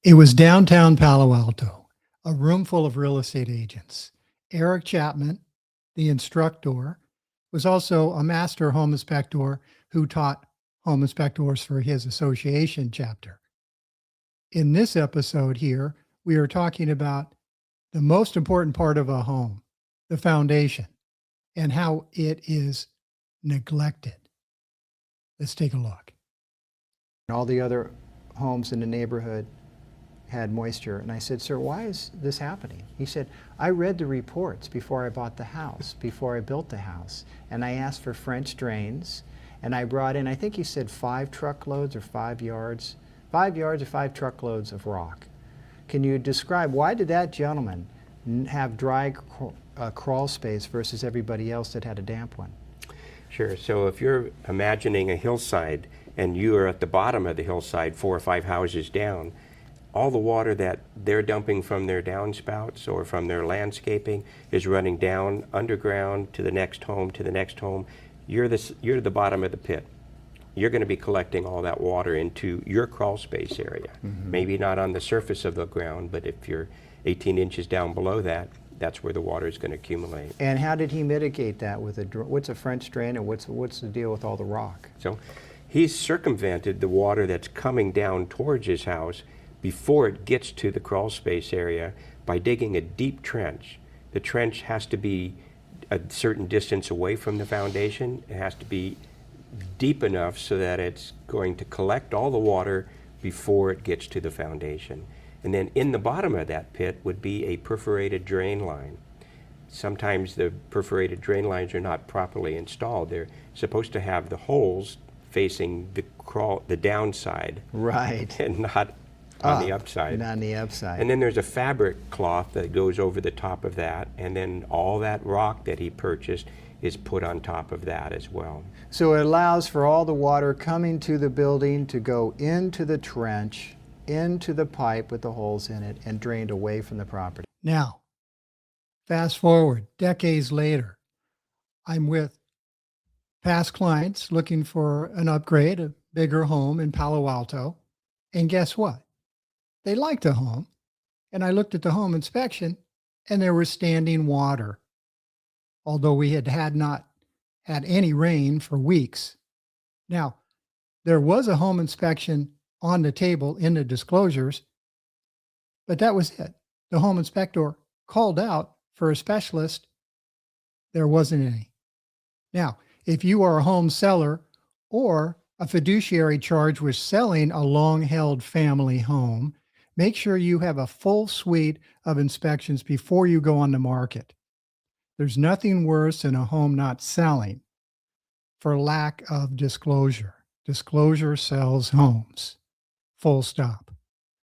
It was downtown Palo Alto, a room full of real estate agents. Eric Chapman, the instructor, was also a master home inspector who taught home inspectors for his association chapter. In this episode here, we are talking about the most important part of a home, the foundation, and how it is neglected. Let's take a look. All the other homes in the neighborhood had moisture. And I said, "Sir, why is this happening?" He said, "I read the reports before I bought the house, before I built the house. And I asked for French drains. And I brought in, I think he said 5 truckloads or 5 yards, 5 yards or 5 truckloads of rock. Can you describe, why did that gentleman have dry crawl space versus everybody else that had a damp one?" Sure. So if you're imagining a hillside and you are at the bottom of the hillside 4 or 5 houses down, all the water that they're dumping from their downspouts or from their landscaping is running down underground to the next home, to the next home. You're the bottom of the pit. You're going to be collecting all that water into your crawl space area. Maybe not on the surface of the ground, but if you're 18 inches down below that, that's where the water is going to accumulate. And how did he mitigate that with what's a French drain and what's the deal with all the rock? So he's circumvented the water that's coming down towards his house before it gets to the crawl space area by digging a deep trench. The trench has to be a certain distance away from the foundation. It has to be deep enough so that it's going to collect all the water before it gets to the foundation. And then in the bottom of that pit would be a perforated drain line. Sometimes the perforated drain lines are not properly installed. They're supposed to have the holes facing the downside. Right. And not on the upside. Not on the upside. And then there's a fabric cloth that goes over the top of that, and then all that rock that he purchased is put on top of that as well. So it allows for all the water coming to the building to go into the trench, into the pipe with the holes in it, and drained away from the property. Now, fast forward decades later, I'm with past clients looking for an upgrade, a bigger home in Palo Alto, and guess what? They liked the home, and I looked at the home inspection, and there was standing water, although we had not had any rain for weeks. Now, there was a home inspection on the table in the disclosures, but that was it. The home inspector called out for a specialist. There wasn't any. Now, if you are a home seller or a fiduciary charged with selling a long-held family home, make sure you have a full suite of inspections before you go on the market. There's nothing worse than a home not selling for lack of disclosure. Disclosure sells homes. Full stop.